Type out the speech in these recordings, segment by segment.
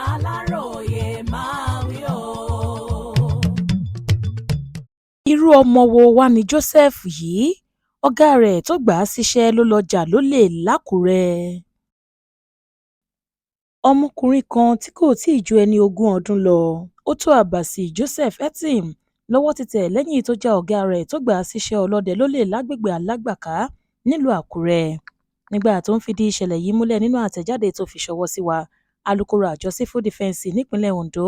Aláròyé máa wí o. irú ọmọ wo wá ni Joseph yìí, ọ̀gá rẹ̀ tó gbà á síṣẹ́ ló lọ́ọ́ jà lólè lákùrẹ́. ọmọkùnrin kan tí kò tí ì ju ẹni ogún ọdún lọ, Otto-Abasi Joseph Etim, lọ́wọ́ ti tẹ̀ lẹ́yìn tó já ọ̀gá rẹ̀ tó gbà á síṣẹ́ ọlọ́dẹ lólè lágbègbè Alágbàká nílùú Àkúrẹ́. Nígbà tó ń fìdí ìṣẹ̀lẹ̀ yìí múlẹ̀ nínú àtẹ̀jáde tó fi ṣọwọ́ sí wa, alūkkóró àjọ Civil Defence nípínlẹ̀ Ondo,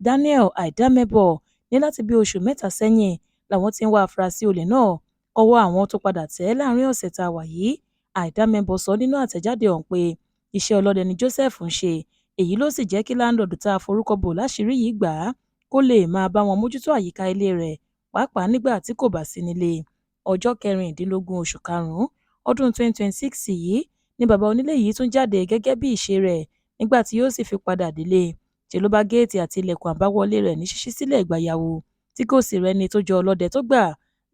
Daniel Aidamebo, ní láti bí oṣù mẹ́ta sẹ́yìn làwọn ti ń wá afurasí olè náà, ọwọ́ àwọn tó padà tẹ̀ láàrin ọ̀sẹ̀ tá a wà yìí. Aidamebo sọ nínú àtẹ̀jáde ọ̀hún pé iṣẹ́ ọlọ́dẹ ni Joseph ń ṣe, èyí ló sì jẹ́ kí láńlọ́ọ̀dù tá a forúkọ bò láṣìírí yìí gbà á kó lè máa bá wọn mójútó àyíká ilé rẹ̀, pàápàá nígbà tí kò bá sí nílé. Ọjọ́ 16 oṣù karùn-ún ọdún 2026 yìí ni bàbá onílé yìí tún jáde gẹ́gẹ́ bí ìṣe rẹ̀ nígbà tí yóò sì fi padà délé. Ṣe ló bá géètì àti ilẹ̀kùn àbáwọlé rẹ̀ ní ṣíṣí sílẹ̀ gbayawu, tí kò sì rẹ́ni tó jọ ọlọ́dẹ tó gbà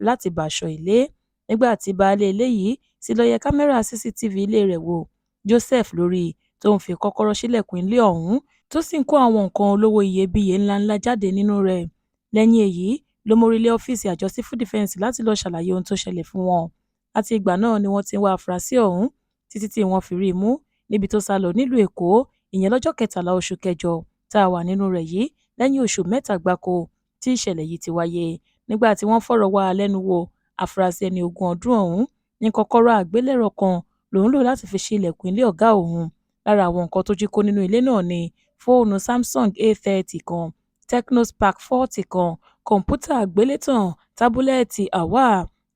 láti bàṣọ ilé. Nígbà tí baálé ilé yìí sì lọ yẹ kámẹ́rà CCTV ilé rẹ̀ wò, Joseph lórí tó ń fi kọ́kọ́rọ́ sílẹ̀kùn ilé ọ̀hún tó sì ń kó àwọn nǹkan olówó iyebíye ńláńlá jáde nínú rẹ̀. Lẹ́yìn èyí ló mórí lé ọ́fíìsì àjọ Civil Defence láti lọ́ọ́ ṣàlàyé ohun tó ṣẹlẹ̀ fún wọn. Àti ìgbà náà ni wọ́n ti ń wá afurasí ọ̀hún títí tí wọ́n fi rí i mú níbi tó sá lọ nílùú Èkó, ìyẹn lọ́jọ́ 13 oṣù kẹjọ tá a wà nínú rẹ̀ yìí, lẹ́yìn oṣù mẹ́ta gbáko tí ìṣẹ̀lẹ̀ yìí ti wáyé. Nígbà tí wọ́n fọ̀rọ̀ wá a lẹ́nu wò, afurasí ẹni ogún ọdún ọ̀hún ní kọ́kọ́rọ́ àgbélẹ̀rọ kan lòun lò láti fi ṣí ilẹ̀kùn ilé ọ̀gá òun. Lára àwọn nǹkan tó jí kó nínú ilé náà ni fóònù Samsung A30 kan, Tecno Spark 40 kan, kọ̀ǹpútà àgbélétàn, tábúlẹ́ẹ̀tì àwà,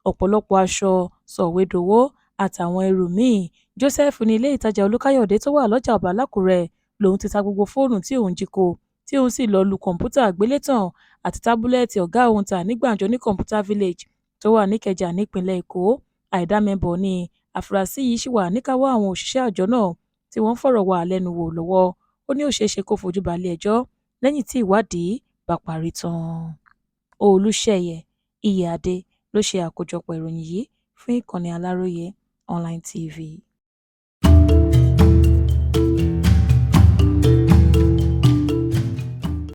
ọ̀pọ̀lọpọ̀ aṣọ, sọ̀wédowó àtàwọn ẹrù míì. Joseph ní ilé ìtajà Olúkáyọ̀dé tó wà lọ́jà ọba lákùrẹ́ lòun ti ta gbogbo fóònù tí òun jí kó, tí òun sì lọ lu kọ̀ǹpútà àgbélétàn àti tábúlẹ́ẹ̀tì ọ̀gá òun tà ní Gbàǹjo ní Computer Village tó wà níkẹjà nípínlẹ̀ Èkó. Aidamebo ní àfúrásì yìí ṣì wà níkàáwọ́ àwọn òṣìṣẹ́ àjọ náà tí wọ́n fọ̀rọ̀ wá a lẹ́nu wò lọ́wọ́. Ó ní ó ṣeé ṣe kó fojú balẹ̀ ẹjọ́ lẹ́yìn tí ìwádìí bá parí tán. Olúṣèyẹ Iyèadé ló ṣe àkójọpọ̀ ìròyìn yìí fún ìkànnì Aláròyé Online TV.